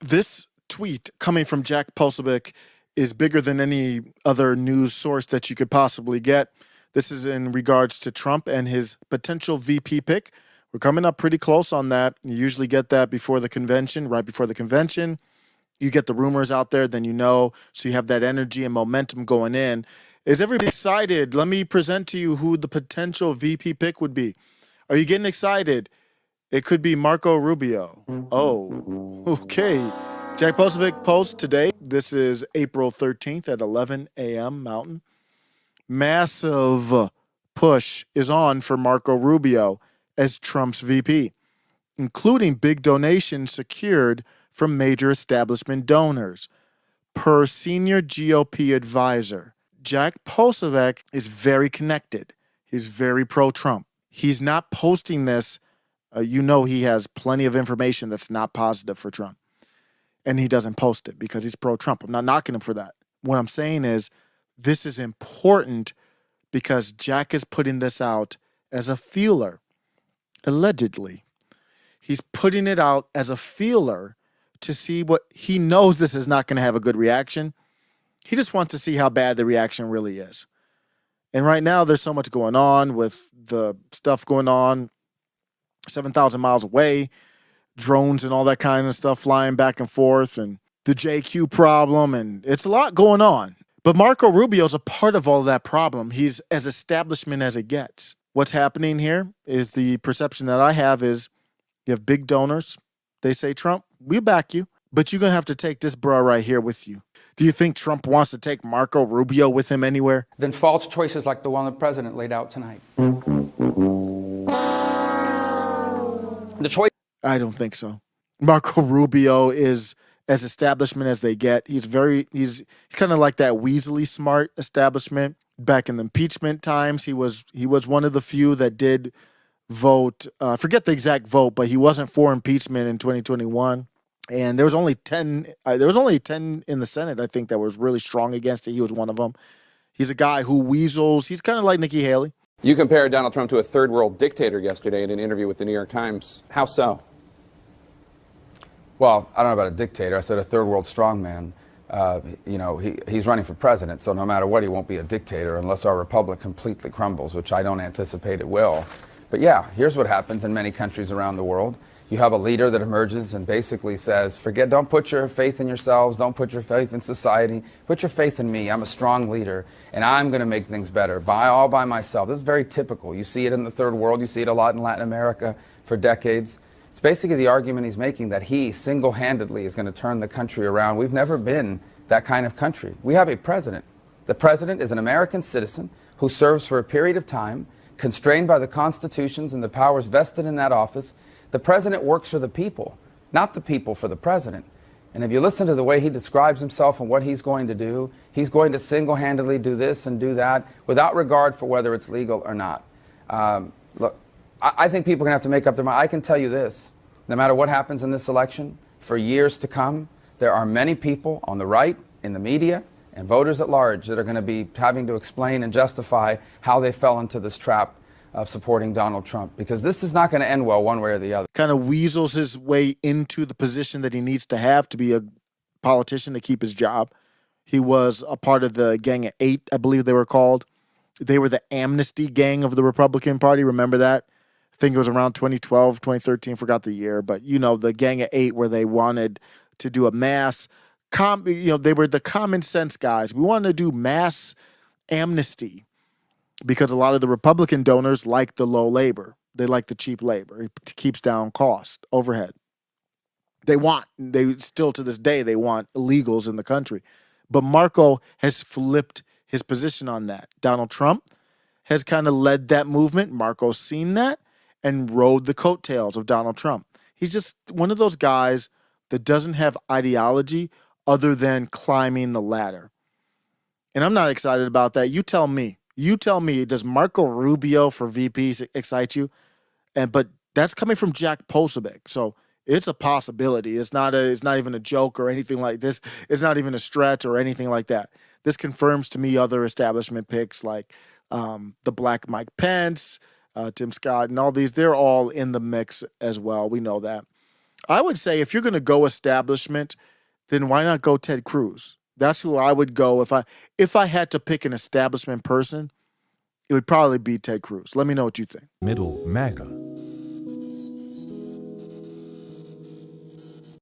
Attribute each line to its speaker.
Speaker 1: This tweet coming from Jack Posobiec is bigger than any other news source that you could possibly get. This is in regards to Trump and his potential VP pick. We're coming up pretty close on that. You usually get that before the convention, right before the convention. You get the rumors out there, then you know, so you have that energy and momentum going in. Is everybody excited? Let me present to you who the potential VP pick would be. Are you getting excited? It could be Marco Rubio. Oh, okay. Jack Posobiec posts today. This is April 13th at 11 a.m. Mountain. Massive push is on for Marco Rubio as Trump's VP, including big donations secured from major establishment donors. Per senior GOP advisor, Jack Posobiec is very connected. He's very pro-Trump. He's not posting this. He has plenty of information that's not positive for Trump. And he doesn't post it because he's pro-Trump. I'm not knocking him for that. What I'm saying is this is important because Jack is putting this out as a feeler, allegedly. He's putting it out as a feeler to see what he knows. This is not going to have a good reaction. He just wants to see how bad the reaction really is. And right now there's so much going on with the stuff going on 7,000 miles away, drones and all that kind of stuff flying back and forth, and the JQ problem, and it's a lot going on. But Marco Rubio's a part of all that problem. He's as establishment as it gets. What's happening here is the perception that I have is you have big donors. They say, Trump, we back you, but you're going to have to take this bro right here with you. Do you think Trump wants to take Marco Rubio with him anywhere?
Speaker 2: Than false choices like the one the president laid out tonight. The choice.
Speaker 1: I don't think so. Marco Rubio is as establishment as they get. He's kind of like that Weasley smart establishment. Back in the impeachment times, he was one of the few that did vote. Forget the exact vote, but he wasn't for impeachment in 2021. And there was only 10. There was only 10 in the Senate, I think, that was really strong against it. He was one of them. He's a guy who weasels. He's kind of like Nikki Haley.
Speaker 3: You compared Donald Trump to a third world dictator yesterday in an interview with the New York Times. How so?
Speaker 4: Well, I don't know about a dictator. I said a third world strongman. He's running for president, so no matter what, he won't be a dictator unless our republic completely crumbles, which I don't anticipate it will. But yeah, here's what happens in many countries around the world. You have a leader that emerges and basically says, don't put your faith in yourselves, don't put your faith in society, put your faith in me. I'm a strong leader, and I'm going to make things better all by myself. This is very typical. You see it in the third world. You see it a lot in Latin America for decades. It's basically the argument he's making that he single-handedly is going to turn the country around. We've never been that kind of country. We have a president. The president is an American citizen who serves for a period of time, constrained by the constitutions and the powers vested in that office. The president works for the people, not the people for the president. And if you listen to the way he describes himself and what he's going to do, he's going to single-handedly do this and do that without regard for whether it's legal or not. Look, I think people are going to have to make up their mind. I can tell you this, no matter what happens in this election, for years to come, there are many people on the right, in the media, and voters at large that are going to be having to explain and justify how they fell into this trap of supporting Donald Trump, because this is not going to end well one way or the other.
Speaker 1: Kind of weasels his way into the position that he needs to have to be a politician to keep his job. He was a part of the Gang of Eight, I believe they were called. They were the amnesty gang of the Republican Party. Remember that? I think it was around 2012, 2013, forgot the year. But, the Gang of Eight where they wanted to do a mass, they were the common sense guys. We wanted to do mass amnesty because a lot of the Republican donors like the low labor. They like the cheap labor. It keeps down cost, overhead. They still to this day, they want illegals in the country. But Marco has flipped his position on that. Donald Trump has kind of led that movement. Marco's seen that and rode the coattails of Donald Trump. He's just one of those guys that doesn't have ideology other than climbing the ladder. And I'm not excited about that. You tell me. Does Marco Rubio for VP excite you? But that's coming from Jack Posobiec. So it's a possibility. It's not even a joke or anything like this. It's not even a stretch or anything like that. This confirms to me other establishment picks like the Black Mike Pence, Tim Scott, and all these. They're all in the mix as well. We know that. I would say if you're going to go establishment, then why not go Ted Cruz? That's who I would go if I had to pick an establishment person. It would probably be Ted Cruz. Let me know what you think.
Speaker 5: Middle MAGA.